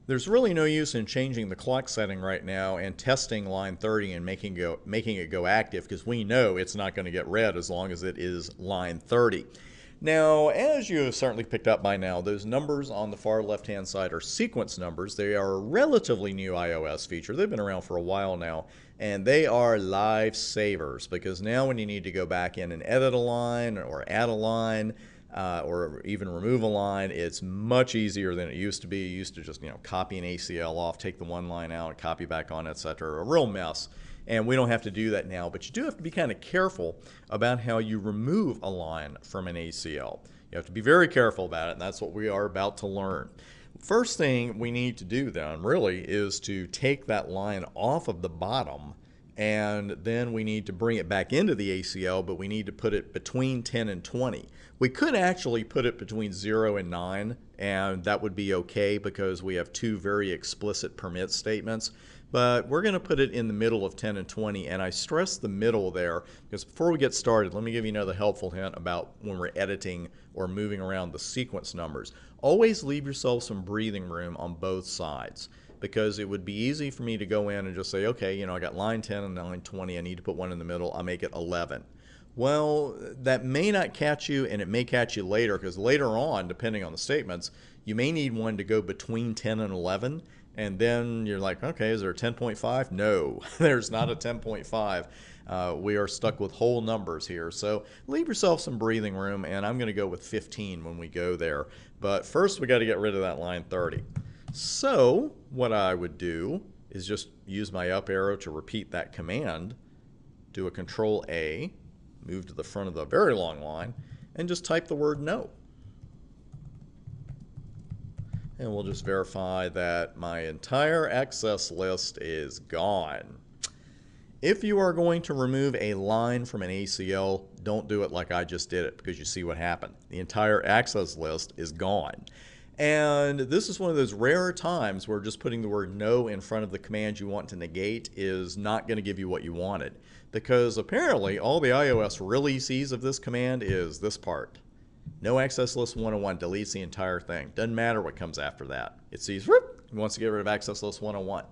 There's really no use in changing the clock setting right now and testing line 30 and making it go active, because we know it's not going to get read as long as it is line 30. Now, as you have certainly picked up by now, those numbers on the far left-hand side are sequence numbers. They are a relatively new iOS feature. They've been around for a while now, and they are lifesavers, because now when you need to go back in and edit a line or add a line, or even remove a line, it's much easier than it used to be. You used to just copy an ACL off, take the one line out, copy back on, etc. A real mess. And we don't have to do that now, but you do have to be kind of careful about how you remove a line from an ACL. You have to be very careful about it, and that's what we are about to learn. First thing we need to do then really is to take that line off of the bottom, and then we need to bring it back into the ACL, but we need to put it between 10 and 20. We could actually put it between 0 and 9, and that would be okay because we have two very explicit permit statements. But we're going to put it in the middle of 10 and 20, and I stress the middle there because before we get started, let me give you another helpful hint about when we're editing or moving around the sequence numbers. Always leave yourself some breathing room on both sides, because it would be easy for me to go in and just say, okay, I got line 10 and line 20, I need to put one in the middle, I'll make it 11. Well, that may not catch you, and it may catch you later, because later on, depending on the statements, you may need one to go between 10 and 11, and then you're like, okay, is there a 10.5? No, there's not a 10.5. We are stuck with whole numbers here, so leave yourself some breathing room, and I'm going to go with 15 when we go there. But first, we got to get rid of that line 30. So what I would do is just use my up arrow to repeat that command, do a Control A, move to the front of the very long line, and just type the word no. And we'll just verify that my entire access list is gone. If you are going to remove a line from an ACL, don't do it like I just did it, because you see what happened. The entire access list is gone. And this is one of those rare times where just putting the word no in front of the command you want to negate is not going to give you what you wanted. Because apparently all the iOS really sees of this command is this part. No access list 101 deletes the entire thing. Doesn't matter what comes after that. It sees, whoop, it wants to get rid of access list 101.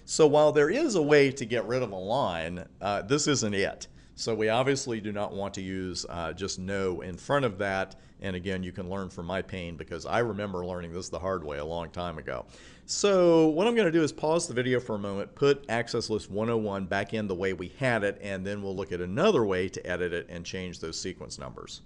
So while there is a way to get rid of a line, this isn't it. So we obviously do not want to use just no in front of that. And again, you can learn from my pain, because I remember learning this the hard way a long time ago. So what I'm going to do is pause the video for a moment, put access list 101 back in the way we had it, and then we'll look at another way to edit it and change those sequence numbers.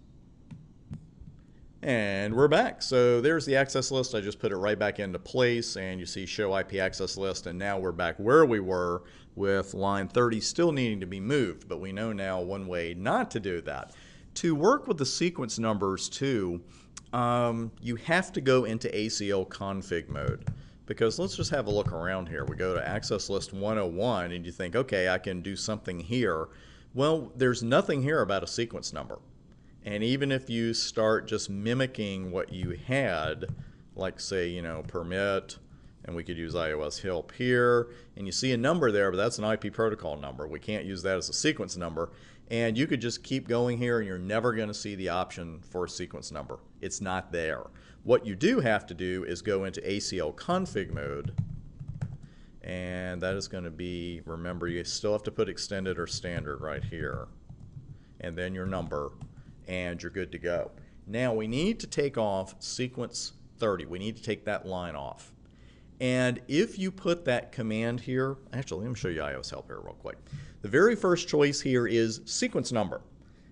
And we're back. So there's the access list. I just put it right back into place, and you see show IP access list, and now we're back where we were with line 30 still needing to be moved. But we know now one way not to do that. To work with the sequence numbers too, you have to go into ACL config mode, because let's just have a look around here. We go to access list 101 and you think, okay, I can do something here. Well, there's nothing here about a sequence number. And even if you start just mimicking what you had, like say, permit, and we could use iOS help here, and you see a number there, but that's an IP protocol number. We can't use that as a sequence number. And you could just keep going here, and you're never going to see the option for a sequence number. It's not there. What you do have to do is go into ACL config mode, and that is going to be, remember, you still have to put extended or standard right here, and then your number, and you're good to go. Now we need to take off sequence 30. We need to take that line off. And if you put that command here, actually let me show you iOS help here real quick. The very first choice here is sequence number,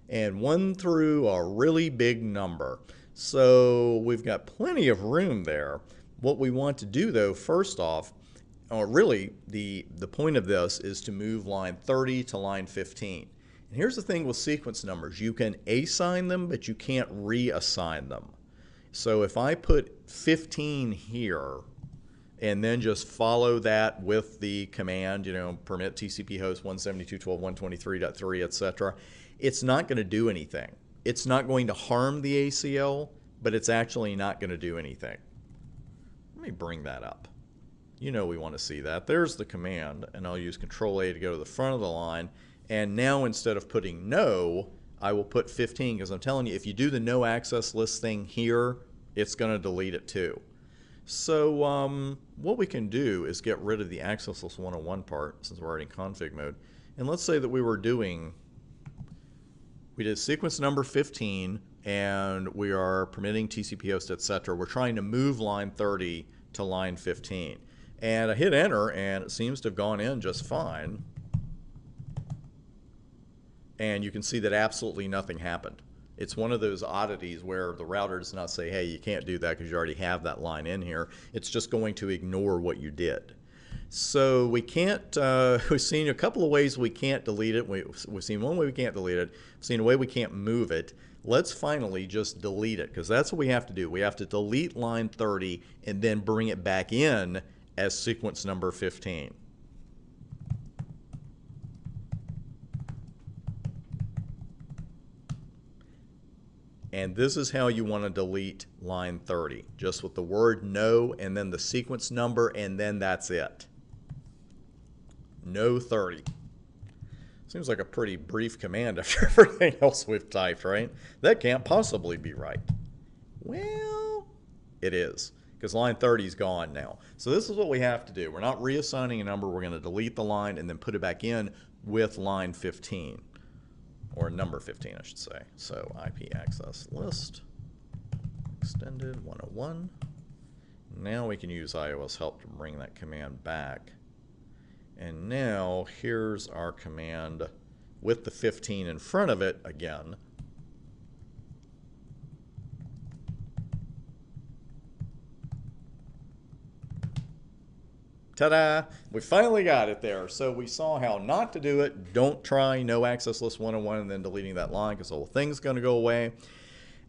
and 1 through a really big number. So we've got plenty of room there. What we want to do though, first off, or really the point of this is to move line 30 to line 15. And here's the thing with sequence numbers. You can assign them, but you can't reassign them. So if I put 15 here, and then just follow that with the command, permit TCP host 172.12.123.3, etc., it's not going to do anything. It's not going to harm the ACL, but it's actually not going to do anything. Let me bring that up. We want to see that. There's the command, and I'll use Control A to go to the front of the line. And now instead of putting no, I will put 15, because I'm telling you, if you do the no access list thing here, it's going to delete it too. So what we can do is get rid of the access list 101 part since we're already in config mode. And let's say that we did sequence number 15 and we are permitting TCP host, etc. We're trying to move line 30 to line 15. And I hit enter and it seems to have gone in just fine. And you can see that absolutely nothing happened. It's one of those oddities where the router does not say, hey, you can't do that because you already have that line in here. It's just going to ignore what you did. So we can't, we've seen a couple of ways we can't delete it. We've seen one way we can't delete it. We've seen a way we can't move it. Let's finally just delete it because that's what we have to do. We have to delete line 30 and then bring it back in as sequence number 15. And this is how you want to delete line 30, just with the word no and then the sequence number, and then that's it. No 30. Seems like a pretty brief command after everything else we've typed, right? That can't possibly be right. Well, it is, because line 30 is gone now. So this is what we have to do. We're not reassigning a number. We're going to delete the line and then put it back in with line 15. Or number 15, I should say. So IP access list, extended 101. Now we can use iOS help to bring that command back. And now here's our command with the 15 in front of it again. Ta-da! We finally got it there. So we saw how not to do it. Don't try no access list 101 and then deleting that line because the whole thing's going to go away.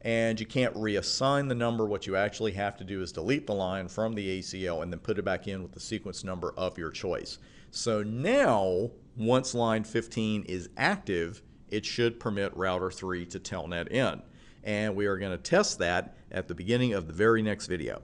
And you can't reassign the number. What you actually have to do is delete the line from the ACL and then put it back in with the sequence number of your choice. So now, once line 15 is active, it should permit router 3 to telnet in. And we are going to test that at the beginning of the very next video.